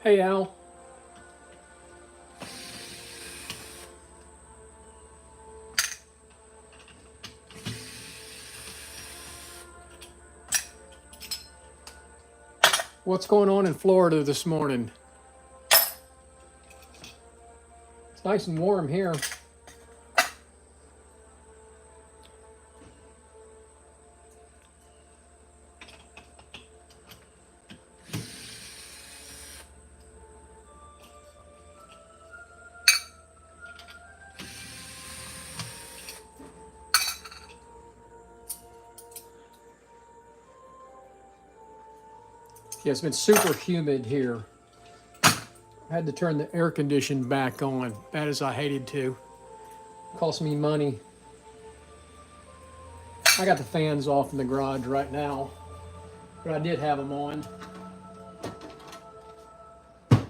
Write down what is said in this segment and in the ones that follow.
Hey, Al. What's going on in Florida this morning? It's nice and warm here. Yeah, it's been super humid here. I had to turn the air conditioning back on, bad as I hated to. Cost me money. I got the fans off in the garage right now, but I did have them on. But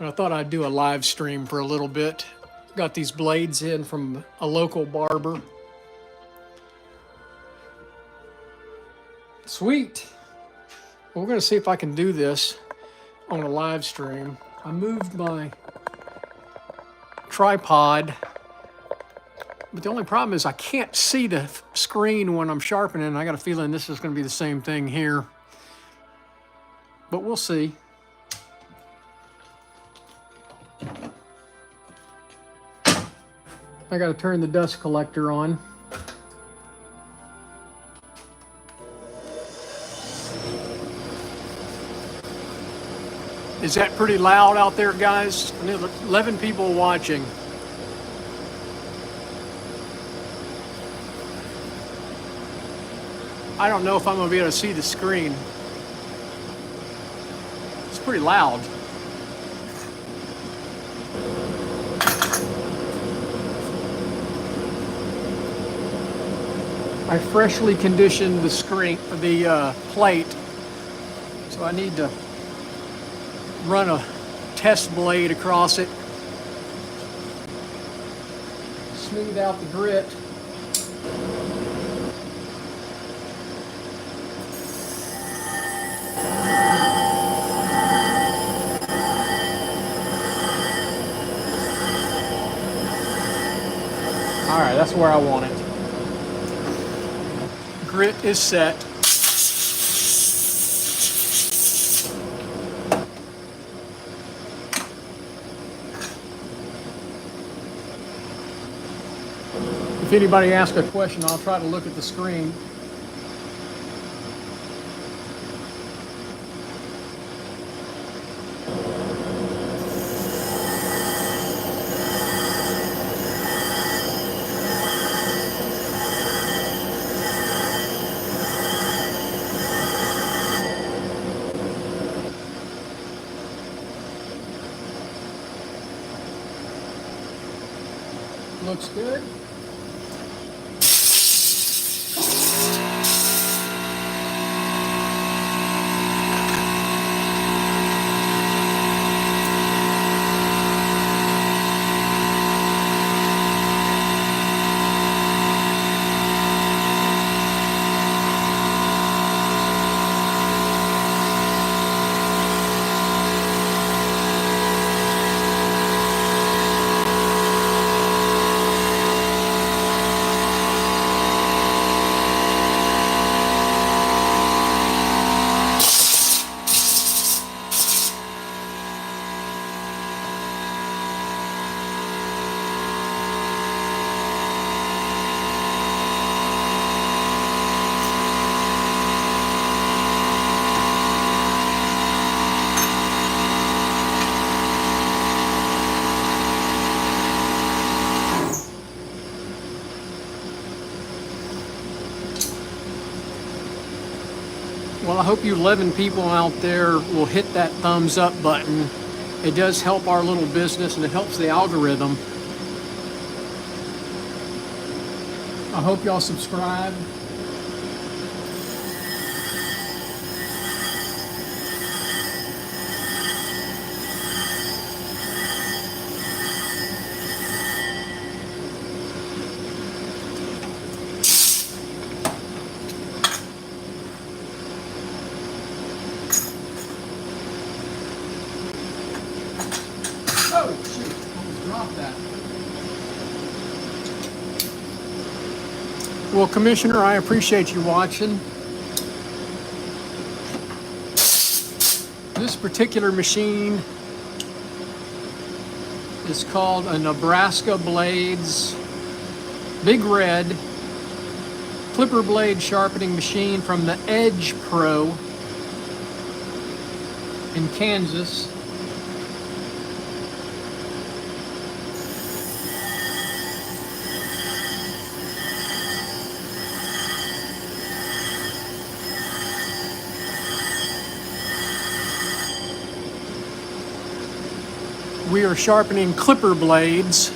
I thought I'd do a live stream for a little bit. Got these blades in from a local barber. Sweet. Well, we're going to see if I can do this on a live stream. I moved my tripod, but the only problem is I can't see the screen when I'm sharpening. I got a feeling this is going to be the same thing here, but we'll see. I got to turn the dust collector on. Is that pretty loud out there, guys? 11 people watching. I don't know if I'm going to be able to see the screen. It's pretty loud. I freshly conditioned the screen, the plate, so I need to run a test blade across it, smooth out the grit. All right, that's where I want it. Grit is set. If anybody asks a question, I'll try to look at the screen. Looks good. Well, I hope you 11 people out there will hit that thumbs up button. It does help our little business and it helps the algorithm. I hope y'all subscribe. off that. Well, Commissioner, I appreciate you watching. This particular machine is called a Nebraska Blades Big Red Clipper Blade Sharpening Machine from the Edge Pro in Kansas. We are sharpening clipper blades.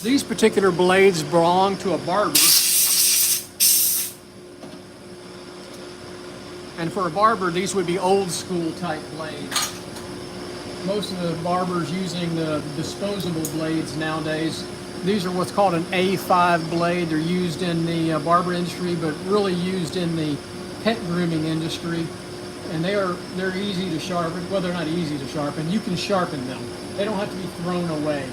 These particular blades belong to a barber. And for a barber, these would be old school type blades. Most of the barbers using the disposable blades nowadays. These are what's called an A5 blade. They're used in the barber industry, but really used in the pet grooming industry. And they're easy to sharpen. Well, they're not easy to sharpen. You can sharpen them. They don't have to be thrown away.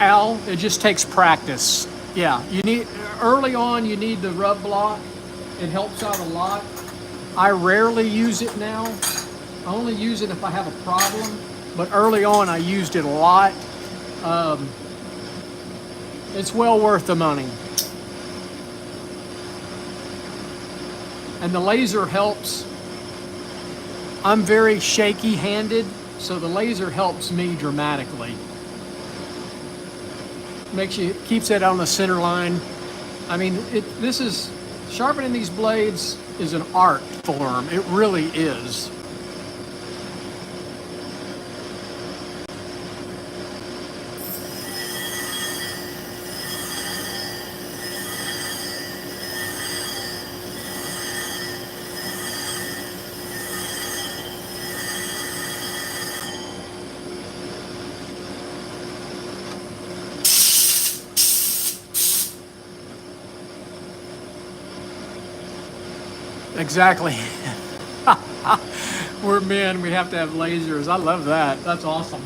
Al, it just takes practice. Yeah, early on you need the rub block. It helps out a lot. I rarely use it now. I only use it if I have a problem, but early on I used it a lot. It's well worth the money. And the laser helps. I'm very shaky handed, so the laser helps me dramatically. Keeps it on the center line. I mean, sharpening these blades is an art form. It really is. Exactly. We're men, we have to have lasers. I love that. That's awesome.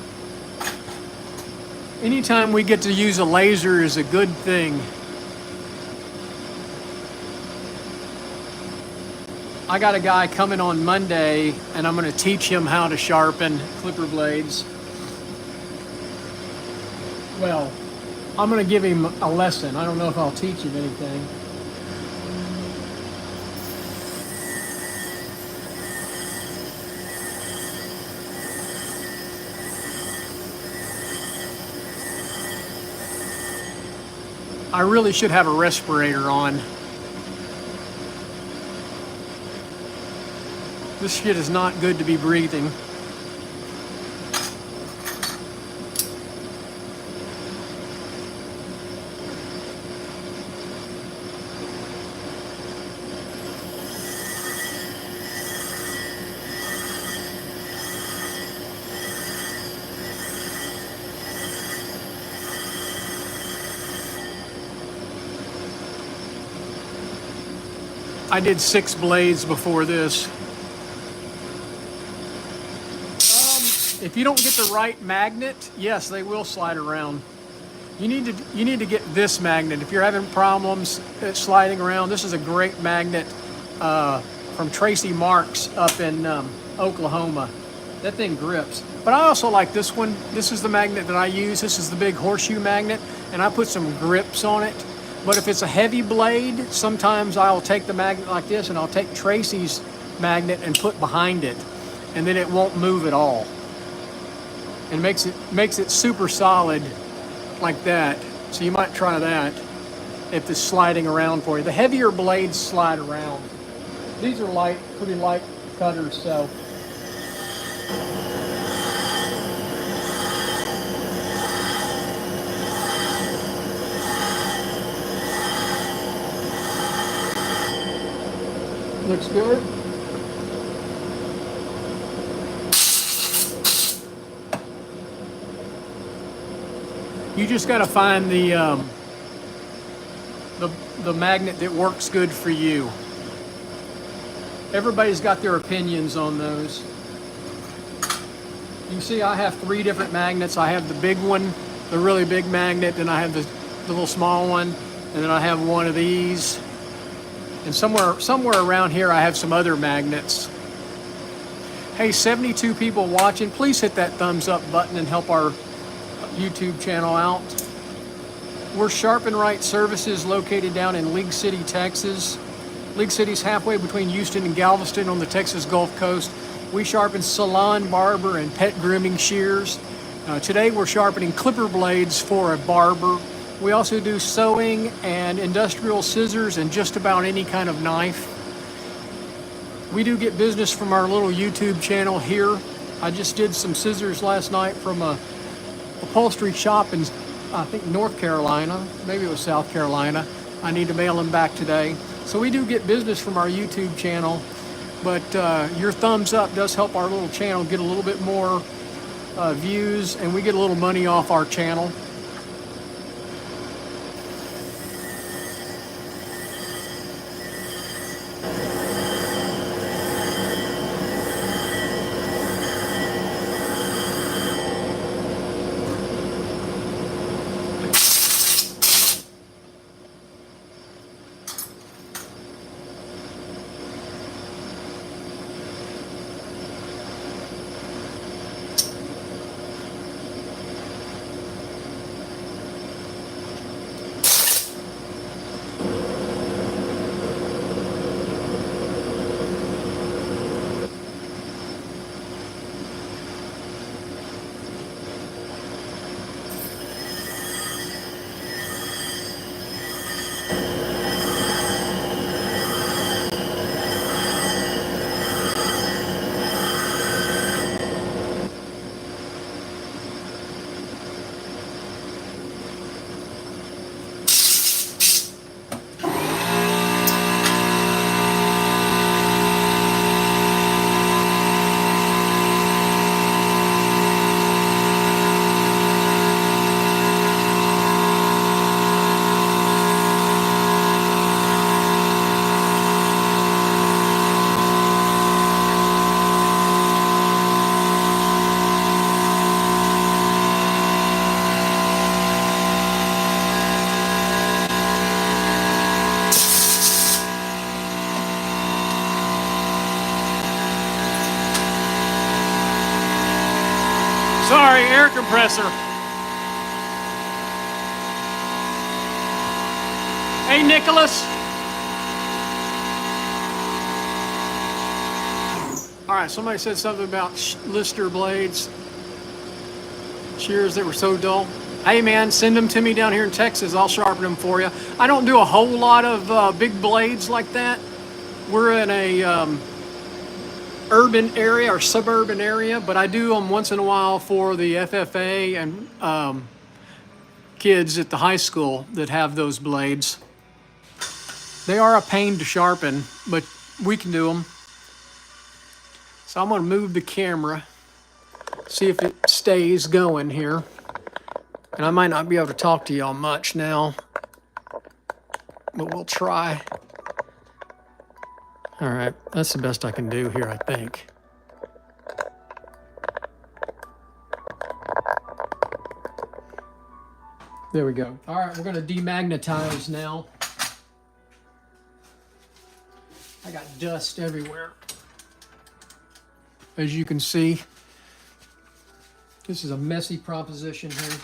Anytime we get to use a laser is a good thing. I got a guy coming on Monday, and I'm going to teach him how to sharpen clipper blades. Well, I'm going to give him a lesson. I don't know if I'll teach him anything. I really should have a respirator on. This shit is not good to be breathing. I did 6 blades before this. If you don't get the right magnet, yes, they will slide around. You need to get this magnet. If you're having problems sliding around, this is a great magnet from Tracy Marks up in Oklahoma. That thing grips. But I also like this one. This is the magnet that I use. This is the big horseshoe magnet, and I put some grips on it. But if it's a heavy blade, sometimes I'll take the magnet like this and I'll take Tracy's magnet and put behind it, and then it won't move at all. And makes it super solid like that. So you might try that if it's sliding around for you. The heavier blades slide around. These are pretty light cutters, so. Looks good. You just got to find the magnet that works good for you. Everybody's got their opinions on those. You can see I have 3 different magnets. I have the big one, the really big magnet, then I have the little small one, and then I have one of these. And somewhere around here I have some other magnets. Hey, 72 people watching, please hit that thumbs up button and help our YouTube channel out. We're Sharpen Right Services, located down in League City, Texas. League City's halfway between Houston and Galveston on the Texas Gulf Coast. We sharpen salon, barber, and pet grooming shears. Today we're sharpening clipper blades for a barber. We also do sewing and industrial scissors and just about any kind of knife. We do get business from our little YouTube channel here. I just did some scissors last night from a upholstery shop in, I think, North Carolina. Maybe it was South Carolina. I need to mail them back today. So we do get business from our YouTube channel, but your thumbs up does help our little channel get a little bit more views, and we get a little money off our channel. Sorry, air compressor. Hey, Nicholas. All right, somebody said something about Lister blades, shears that were so dull. Hey, man, send them to me down here in Texas. I'll sharpen them for you. I don't do a whole lot of big blades like that. We're in a urban area or suburban area, but I do them once in a while for the FFA and kids at the high school that have those blades. They are a pain to sharpen, but we can do them. So I'm going to move the camera, see if it stays going here. And I might not be able to talk to y'all much now, but we'll try. All right, that's the best I can do here, I think. There we go. All right, we're going to demagnetize now. I got dust everywhere. As you can see, this is a messy proposition here.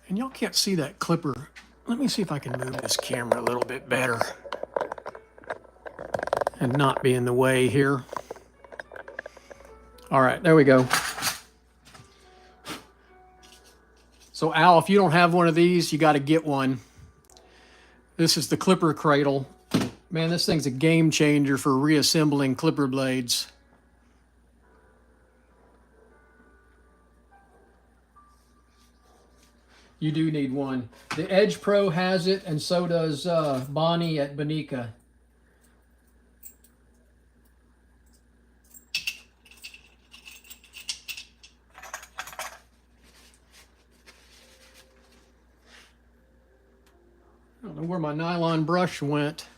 And y'all can't see that clipper. Let me see if I can move this camera a little bit better and not be in the way here. All right, there we go. So Al, if you don't have one of these, you got to get one. This is the clipper cradle. Man, this thing's a game changer for reassembling clipper blades. You do need one. The Edge Pro has it, and so does Bonnie at Bonica. I don't know where my nylon brush went.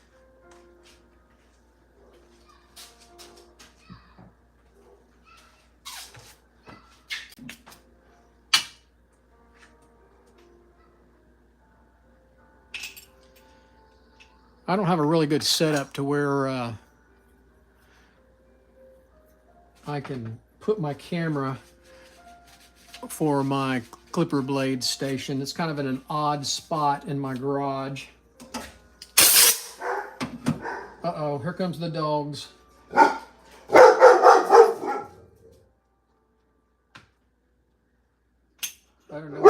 I don't have a really good setup to where I can put my camera for my clipper blade station. It's kind of in an odd spot in my garage. Uh-oh, here comes the dogs. I don't know.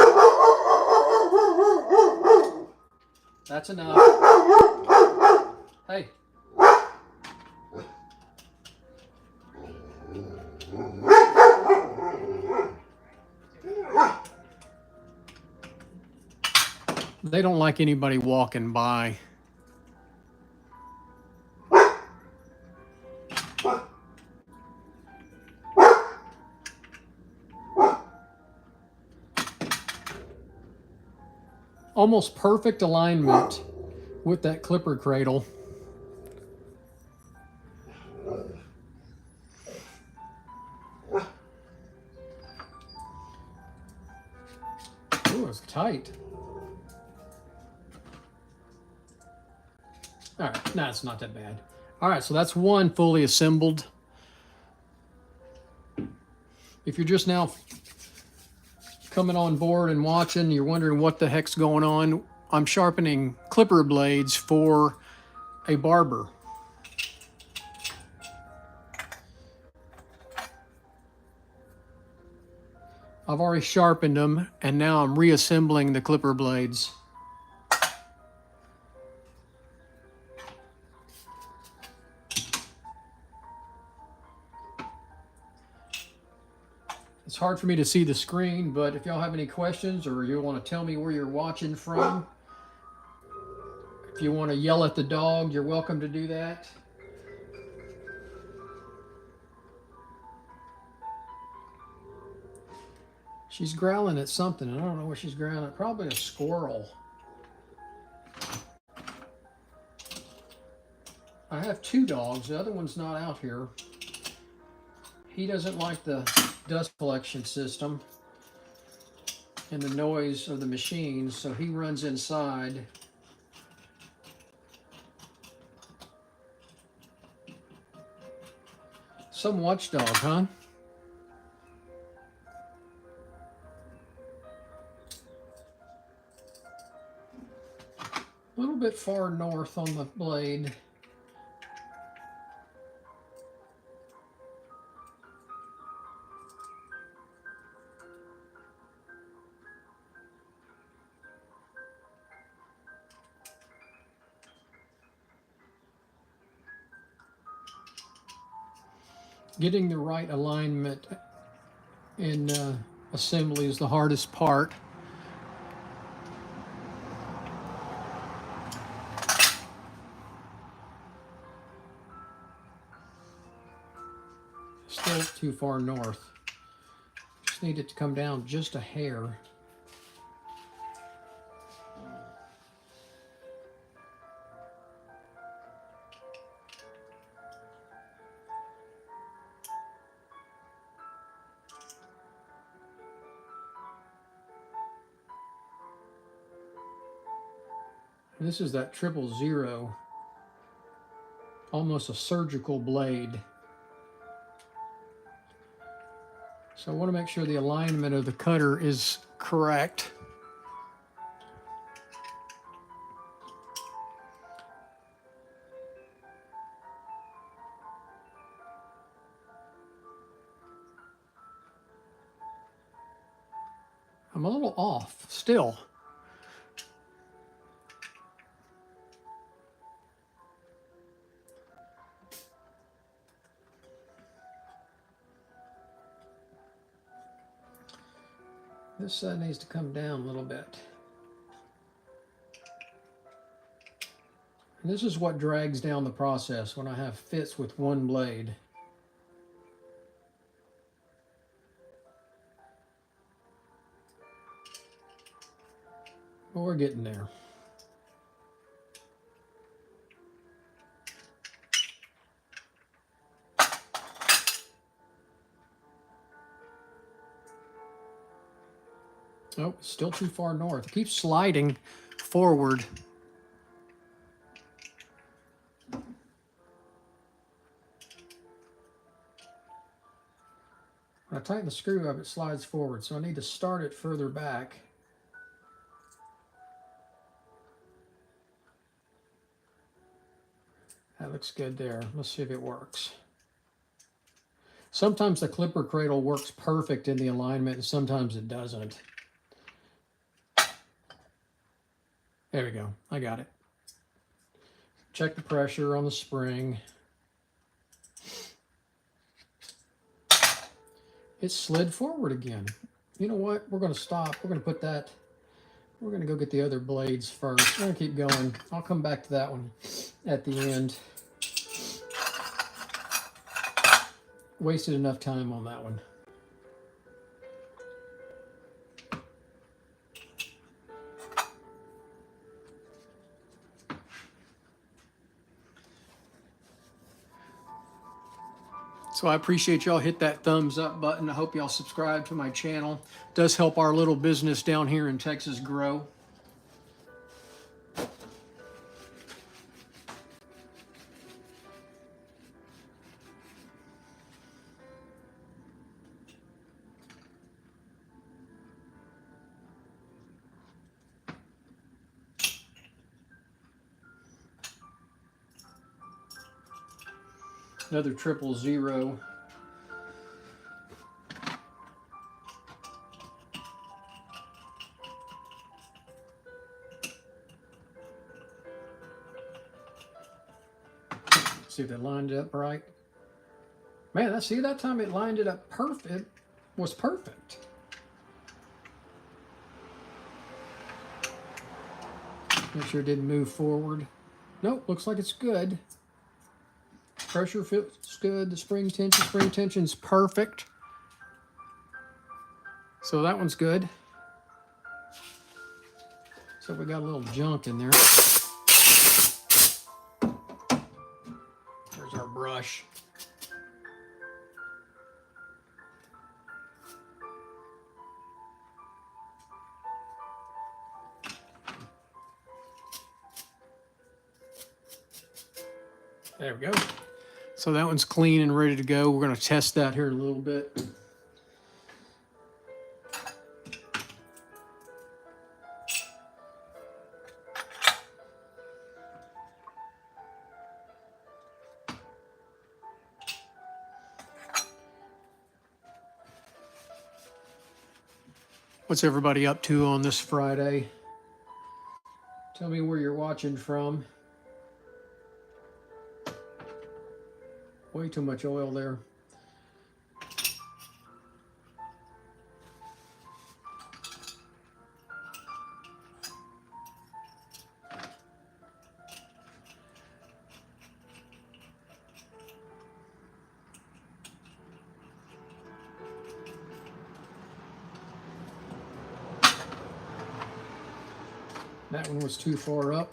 That's enough. Hey. They don't like anybody walking by. Almost perfect alignment with that clipper cradle. Ooh, it's tight. All right, no, it's not that bad. All right, so that's one fully assembled. If you're just now coming on board and watching, you're wondering what the heck's going on, I'm sharpening clipper blades for a barber. I've already sharpened them, and now I'm reassembling the clipper blades. It's hard for me to see the screen, but if y'all have any questions or you want to tell me where you're watching from, if you want to yell at the dog, you're welcome to do that. She's growling at something. I don't know what she's growling at. Probably a squirrel. I have two dogs. The other one's not out here. He doesn't like the dust collection system and the noise of the machines, so he runs inside. Some watchdog, huh? A little bit far north on the blade. Getting the right alignment in assembly is the hardest part. Still too far north. Just need it to come down just a hair. And this is that 000, almost a surgical blade. So I want to make sure the alignment of the cutter is correct. I'm a little off still. This side needs to come down a little bit. And this is what drags down the process when I have fits with one blade. But we're getting there. Oh, still too far north. It keeps sliding forward. When I tighten the screw up, it slides forward, so I need to start it further back. That looks good there. Let's see if it works. Sometimes the clipper cradle works perfect in the alignment, and sometimes it doesn't. There we go. I got it. Check the pressure on the spring. It slid forward again. You know what? We're going to stop. We're going to put that. We're going to go get the other blades first. We're going to keep going. I'll come back to that one at the end. Wasted enough time on that one. So I appreciate y'all hit that thumbs up button. I hope y'all subscribe to my channel. It does help our little business down here in Texas grow. Another 000. See if it lined it up right. Man, see that time it lined it up perfect. It was perfect. Make sure it didn't move forward. Nope, looks like it's good. Pressure fits good. The spring tension's perfect. So that one's good. So we got a little junk in there. There's our brush. There we go. So that one's clean and ready to go. We're going to test that here in a little bit. What's everybody up to on this Friday? Tell me where you're watching from. Way too much oil there. That one was too far up.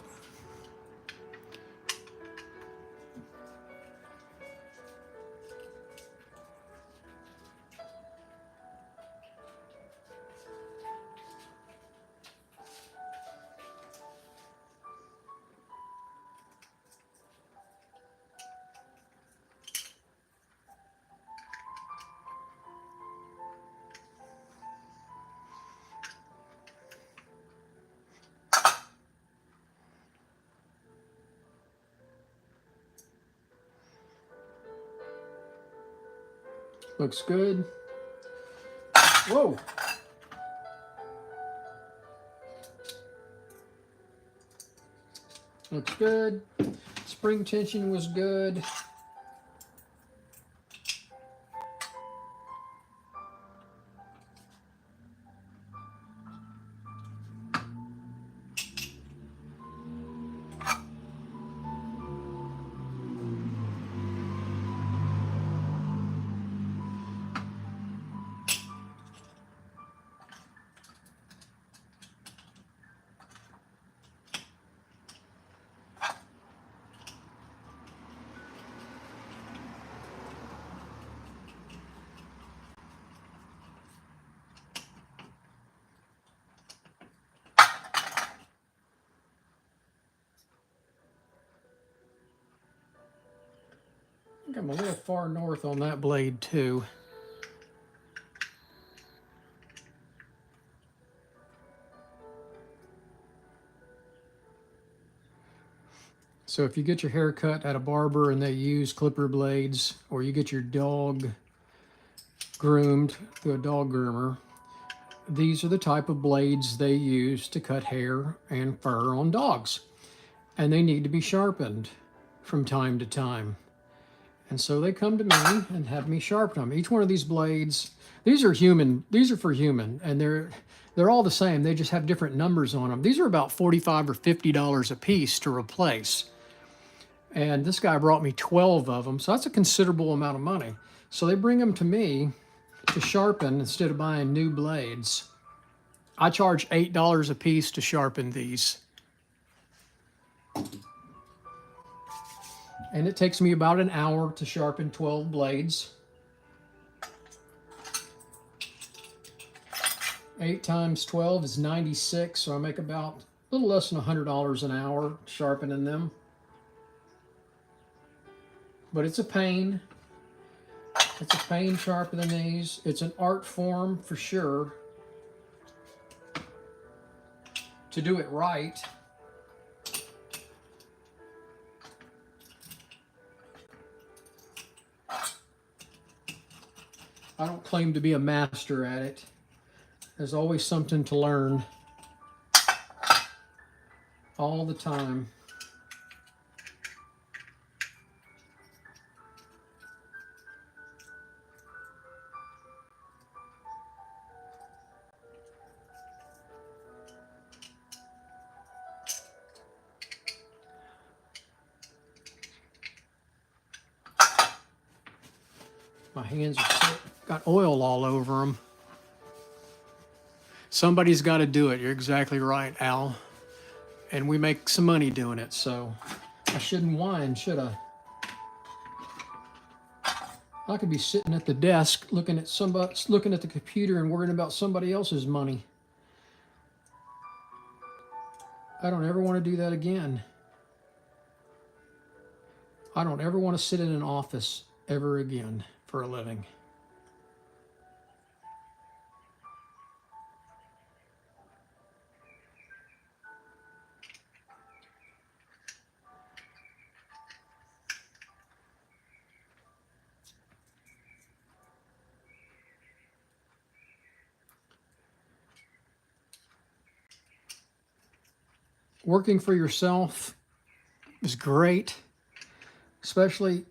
Looks good. Whoa. Looks good. Spring tension was good. I think I'm a little far north on that blade too. So if you get your hair cut at a barber and they use clipper blades, or you get your dog groomed through a dog groomer, these are the type of blades they use to cut hair and fur on dogs. And they need to be sharpened from time to time. And so they come to me and have me sharpen them. Each one of these blades, these are for human, and they're all the same. They just have different numbers on them. These are about $45 or $50 a piece to replace. And this guy brought me 12 of them, so that's a considerable amount of money. So they bring them to me to sharpen instead of buying new blades. I charge $8 a piece to sharpen these. And it takes me about an hour to sharpen 12 blades. 8 times 12 is 96, so I make about a little less than $100 an hour sharpening them. But it's a pain. It's a pain sharpening these. It's an art form for sure. To do it right. I don't claim to be a master at it. There's always something to learn. All the time. My hands are got oil all over them. Somebody's got to do it. You're exactly right, Al. And we make some money doing it, so I shouldn't whine, should I? I could be sitting at the desk looking at the computer and worrying about somebody else's money. I don't ever want to do that again. I don't ever want to sit in an office ever again for a living. Working for yourself is great, especially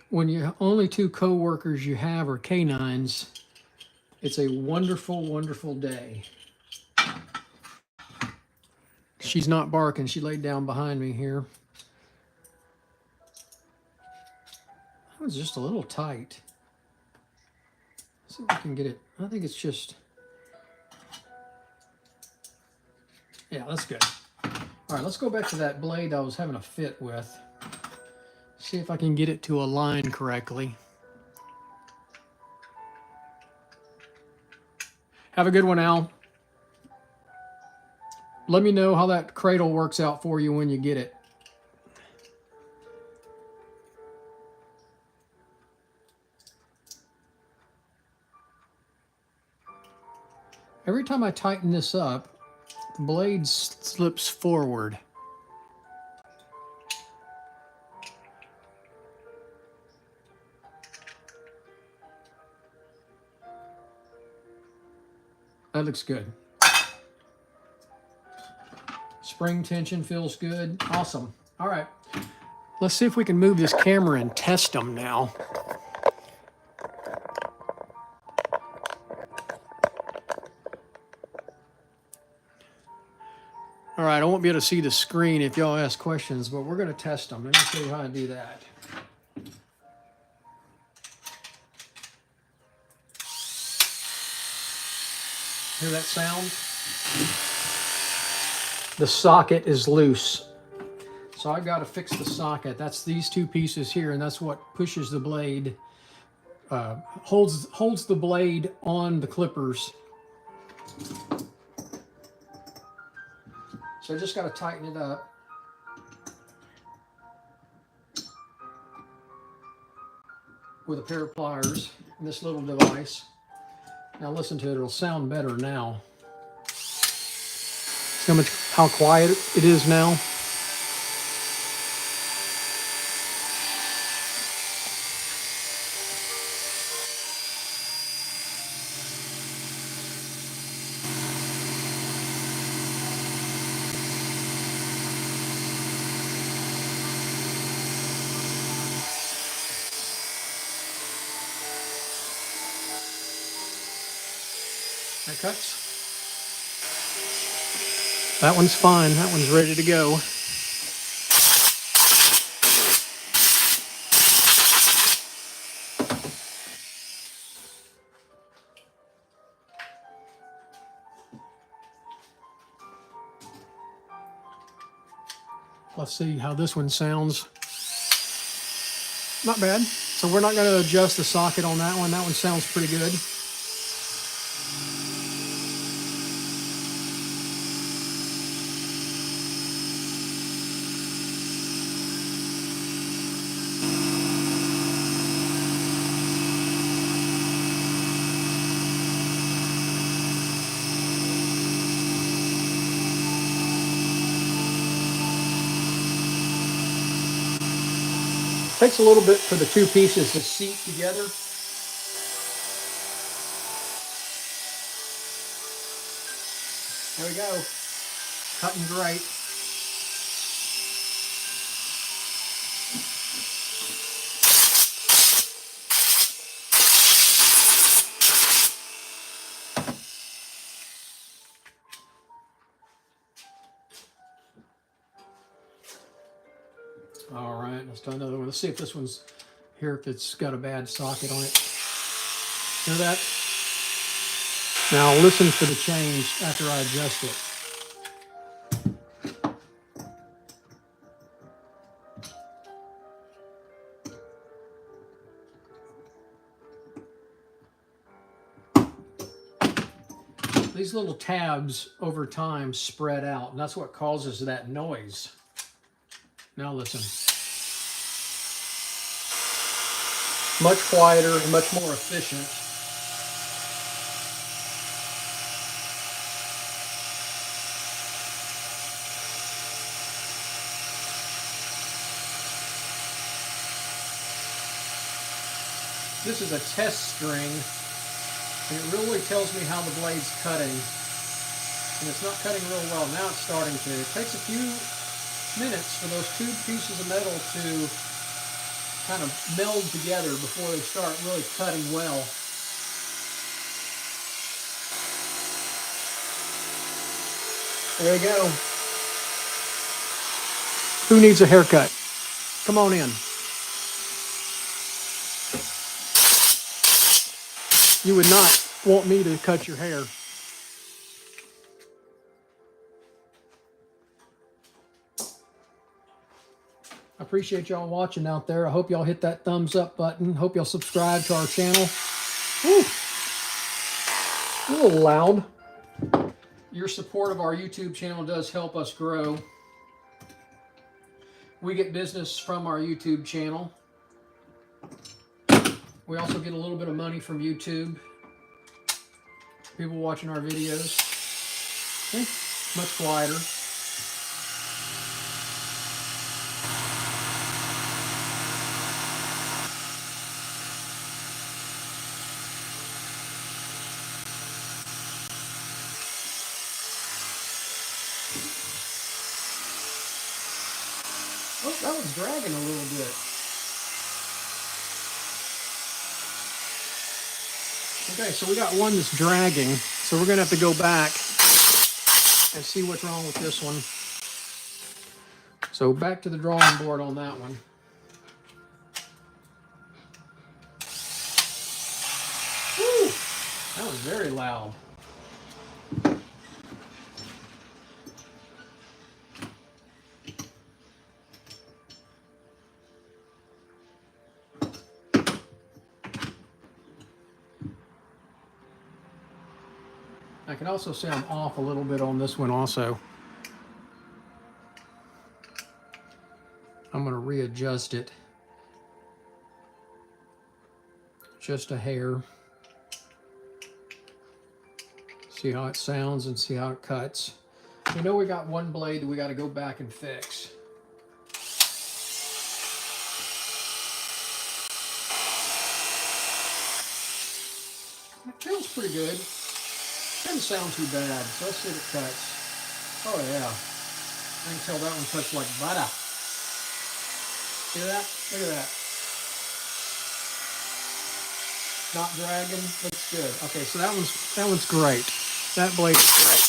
when you only 2 co-workers you have are canines. It's a wonderful, wonderful day. She's not barking. She laid down behind me here. That was just a little tight. Let's see if we can get it. I think it's just... Yeah, that's good. All right, let's go back to that blade I was having a fit with. See if I can get it to align correctly. Have a good one, Al. Let me know how that cradle works out for you when you get it. Every time I tighten this up, the blade slips forward. That looks good. Spring tension feels good. Awesome. All right. Let's see if we can move this camera and test them now. All right, I won't be able to see the screen if y'all ask questions, but we're going to test them. Let me show you how to do that. Hear that sound? The socket is loose. So I've got to fix the socket. That's these 2 pieces here, and that's what pushes the blade, holds the blade on the clippers. So I just got to tighten it up. with a pair of pliers in this little device. Now listen to it, it'll sound better now. See how quiet it is now? That cuts. That one's fine. That one's ready to go. Let's see how this one sounds. Not bad. So we're not going to adjust the socket on that one. That one sounds pretty good. Takes a little bit for the two pieces to seat together. There we go. Cutting great. All right, let's do another one. Let's see if this one's here, if it's got a bad socket on it. Hear that? Now listen for the change after I adjust it. These little tabs over time spread out, and that's what causes that noise. Now listen. Much quieter and much more efficient. This is a test string, and it really tells me how the blade's cutting. And it's not cutting real well. Now it's starting to. It takes a few minutes for those two pieces of metal to kind of meld together before they start really cutting well. There you go. Who needs a haircut? Come on in. You would not want me to cut your hair. I appreciate y'all watching out there. I hope y'all hit that thumbs up button. Hope y'all subscribe to our channel. Woo. A little loud. Your support of our YouTube channel does help us grow. We get business from our YouTube channel. We also get a little bit of money from YouTube. People watching our videos. See? Much quieter. Oh, that one's dragging a little bit. Okay, so we got one that's dragging, so we're going to have to go back and see what's wrong with this one. So back to the drawing board on that one. Woo! That was very loud. I can also say I'm off a little bit on this one also. I'm going to readjust it. just a hair. See how it sounds and see how it cuts. We know we got one blade that we got to go back and fix. It feels pretty good. Doesn't sound too bad, so let's see if it cuts. Oh yeah, I can tell that one cuts like butter. See that? Look at that. Not dragging, looks good. Okay, so that one's great. That blade's great.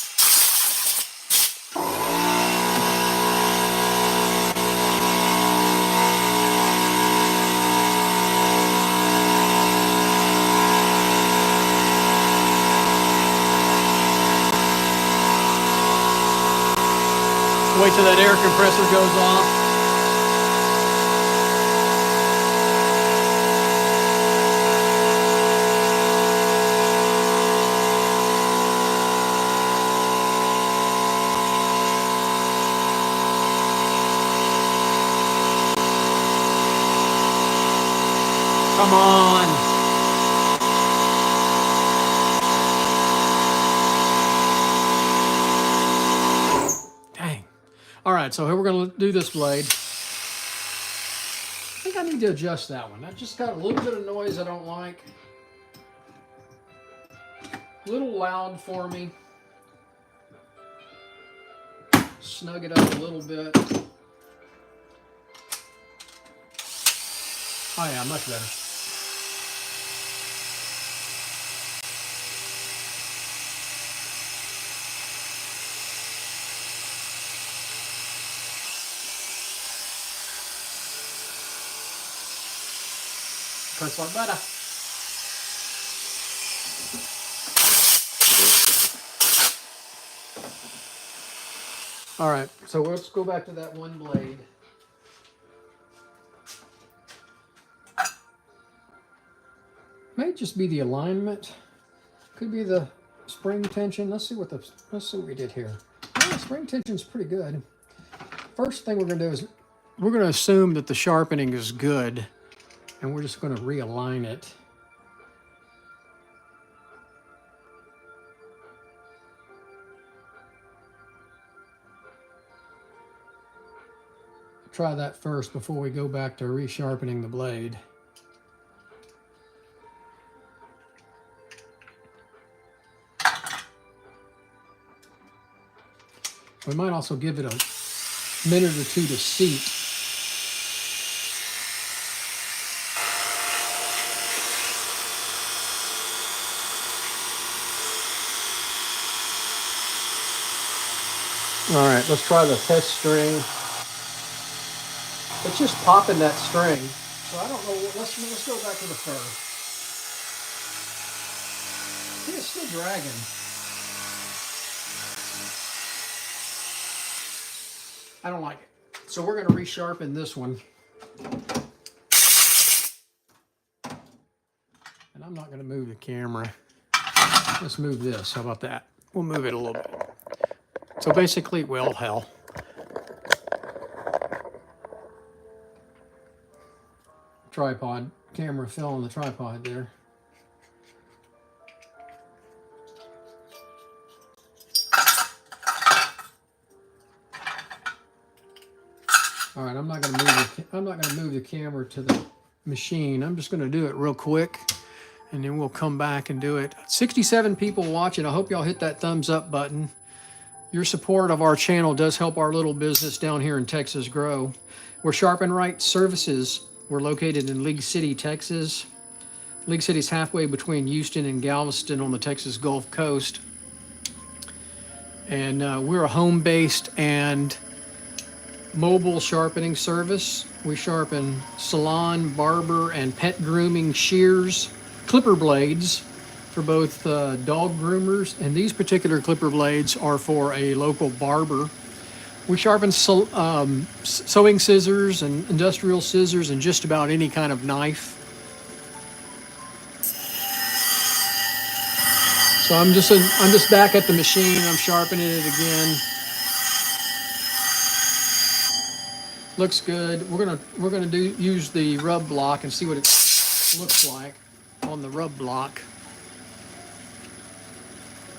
Wait till that air compressor goes off. Come on. Dang. All right, so here we're going to do this blade. I think I need to adjust that one. That just got a little bit of noise I don't like. A little loud for me. Snug it up a little bit. Oh yeah, much better. Cuts like butter. All right, so let's go back to that one blade. May just be the alignment. Could be the spring tension. Let's see what we did here. Oh, the spring tension's pretty good. First thing we're going to do is we're going to assume that the sharpening is good, and we're just going to realign it. Try that first before we go back to resharpening the blade. We might also give it a minute or two to seat. All right, let's try the test string. It's just popping that string. So I don't know, let's go back to the fur. See, it's still dragging. I don't like it. So we're going to resharpen this one. And I'm not going to move the camera. Let's move this. How about that? We'll move it a little bit. So basically, well, hell. Tripod. Camera fell on the tripod there. All right, I'm not going to move the camera to the machine. I'm just going to do it real quick, and then we'll come back and do it. 67 people watching. I hope y'all hit that thumbs up button. Your support of our channel does help our little business down here in Texas grow. We're Sharpen Right Services. We're located in League City, Texas. League City's halfway between Houston and Galveston on the Texas Gulf Coast. And we're a home-based and mobile sharpening service. We sharpen salon, barber, and pet grooming shears, clipper blades for both dog groomers, and these particular clipper blades are for a local barber. We sharpen sewing scissors and industrial scissors and just about any kind of knife. So I'm just back at the machine. I'm sharpening it again. Looks good. We're gonna use the rub block and see what it looks like. on the rub block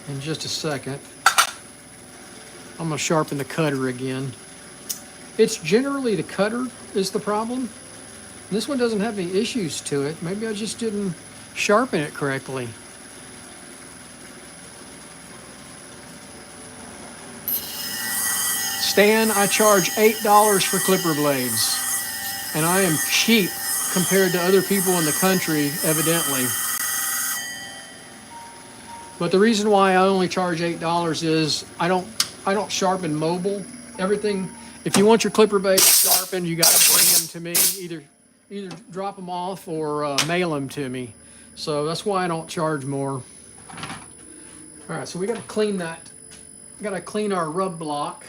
in just a second. I'm gonna sharpen the cutter again. It's generally the cutter is the problem. This one doesn't have any issues to it. Maybe I just didn't sharpen it correctly. Stan, I charge $8 for clipper blades, and I am cheap compared to other people in the country, evidently. But the reason why I only charge $8 is I don't sharpen mobile. Everything, if you want your clipper blades sharpened, you got to bring them to me. Either drop them off or mail them to me. So that's why I don't charge more. All right, so we got to clean that. We got to clean our rub block.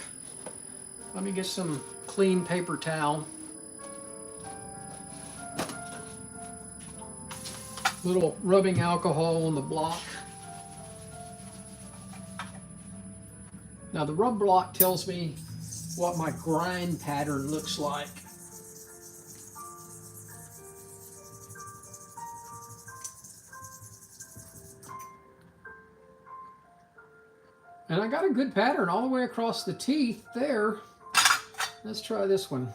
Let me get some clean paper towel. Little rubbing alcohol on the block. Now the rub block tells me what my grind pattern looks like. And I got a good pattern all the way across the teeth there. Let's try this one.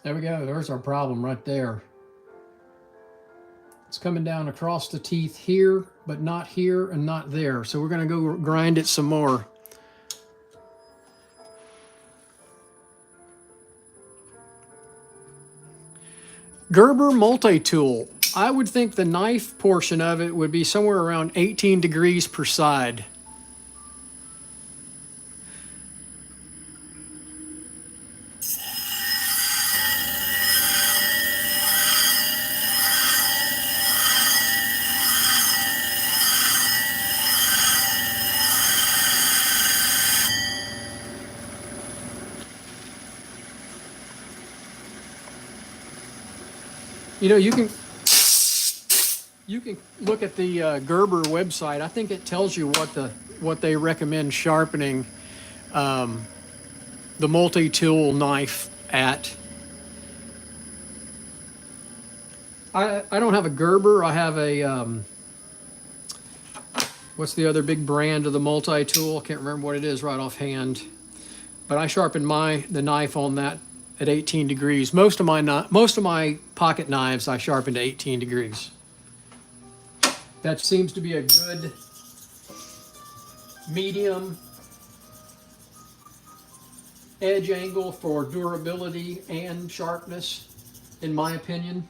There we go. There's our problem right there. It's coming down across the teeth here, but not here and not there. So we're going to go grind it some more. Gerber multi-tool. I would think the knife portion of it would be somewhere around 18 degrees per side. You know, you can look at the Gerber website. I think it tells you what they recommend sharpening the multi-tool knife at. I don't have a Gerber. I have a what's the other big brand of the multi-tool? I can't remember what it is right offhand. But I sharpen the knife on that at 18 degrees. Most of my pocket knives I sharpen to 18 degrees. That seems to be a good medium edge angle for durability and sharpness, in my opinion.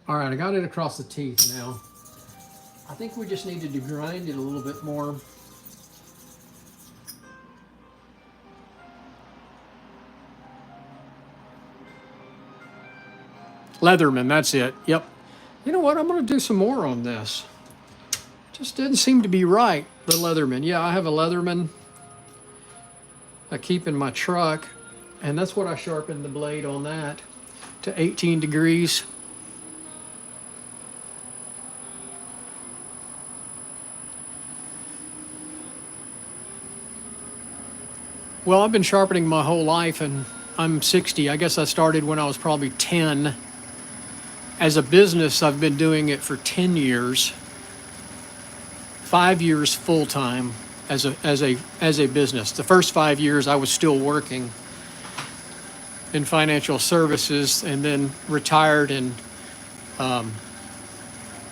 All right, I got it across the teeth now. I think we just needed to grind it a little bit more. Leatherman, that's it. Yep. You know what? I'm going to do some more on this. Just didn't seem to be right, the Leatherman. Yeah, I have a Leatherman I keep in my truck, and that's what I sharpened the blade on that to 18 degrees. Well, I've been sharpening my whole life, and I'm 60. I guess I started when I was probably 10. As a business, I've been doing it for 10 years. 5 years full-time as a business. The first 5 years I was still working in financial services, and then retired in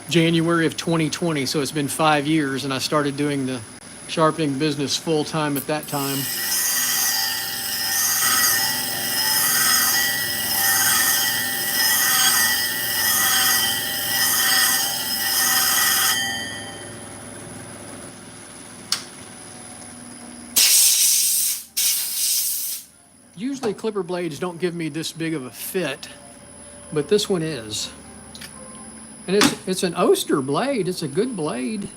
January of 2020. So it's been 5 years, and I started doing the sharpening business full-time at that time. Usually clipper blades don't give me this big of a fit, but this one is. And it's an Oster blade. It's a good blade.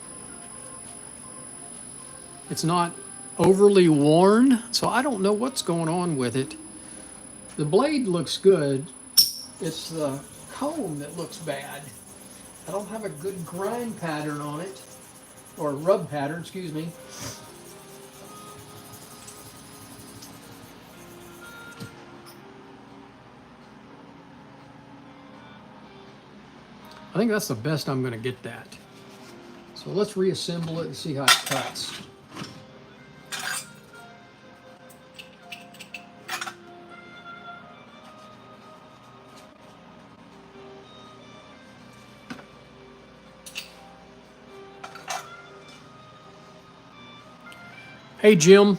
It's not overly worn, so I don't know what's going on with it. The blade looks good. It's the tone that looks bad. I don't have a good grind pattern on it, or rub pattern, excuse me. I think that's the best I'm going to get that. So let's reassemble it and see how it cuts. Hey, Jim.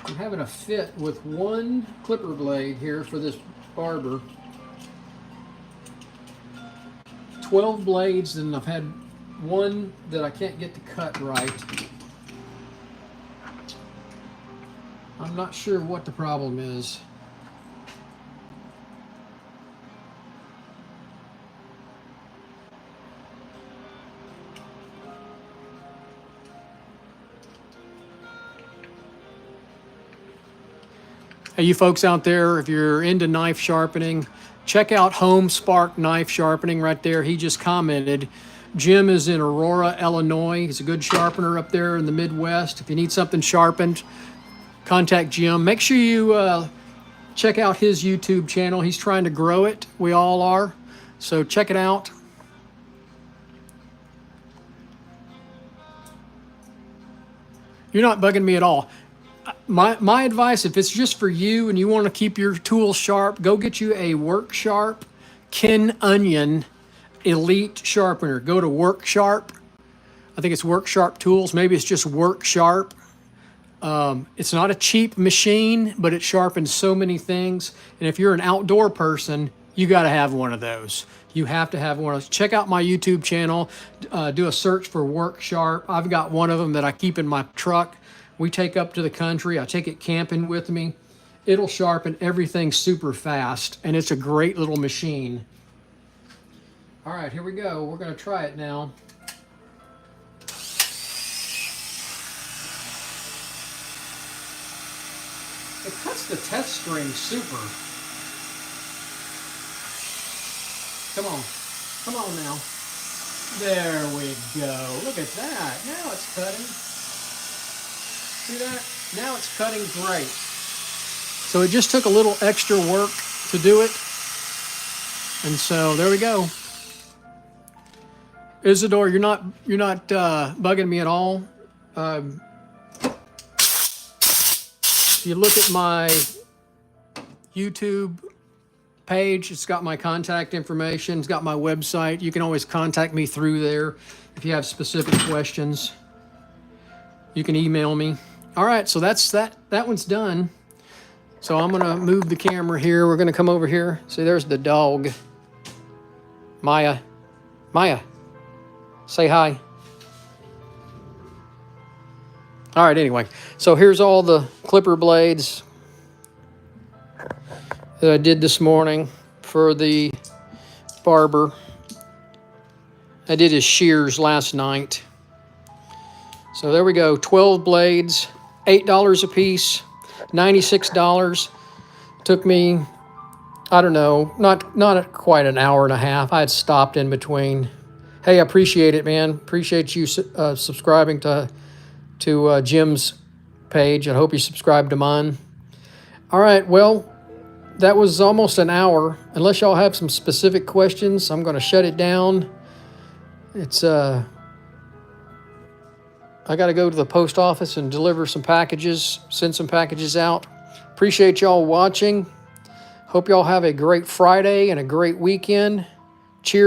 I'm having a fit with one clipper blade here for this barber. 12 blades, and I've had one that I can't get to cut right. I'm not sure what the problem is. Hey, you folks out there, if you're into knife sharpening, check out Home Spark Knife Sharpening right there. He just commented. Jim is in Aurora, Illinois. He's a good sharpener up there in the Midwest. If you need something sharpened, contact Jim. Make sure you check out his YouTube channel. He's trying to grow it. We all are. So check it out. You're not bugging me at all. My advice, if it's just for you and you want to keep your tools sharp, go get you a Work Sharp Ken Onion Elite Sharpener. Go to Work Sharp. I think it's Work Sharp Tools. Maybe it's just Work Sharp. It's not a cheap machine, but it sharpens so many things. And if you're an outdoor person, you got to have one of those. You have to have one of those. Check out my YouTube channel. Do a search for Work Sharp. I've got one of them that I keep in my truck. We take up to the country. I take it camping with me. It'll sharpen everything super fast, and it's a great little machine. All right, here we go. We're going to try it now. It cuts the test string super. Come on. Come on now. There we go. Look at that. Now it's cutting. See that? Now it's cutting great. So it just took a little extra work to do it. And so there we go. Isidore, you're not bugging me at all. If you look at my YouTube page, it's got my contact information, it's got my website. You can always contact me through there if you have specific questions. You can email me. All right, so that's that one's done. So I'm gonna move the camera here. We're gonna come over here. See, there's the dog. Maya, say hi. All right, anyway, so here's all the clipper blades that I did this morning for the barber. I did his shears last night. So there we go, 12 blades, $8 a piece, $96. Took me, I don't know, not quite an hour and a half. I had stopped in between. Hey, I appreciate it, man. Appreciate you subscribing to Jim's page. I hope you subscribe to mine. All right, well, that was almost an hour. Unless y'all have some specific questions, I'm going to shut it down. It's I got to go to the post office and deliver some packages, send some packages out. Appreciate y'all watching. Hope y'all have a great Friday and a great weekend. Cheers.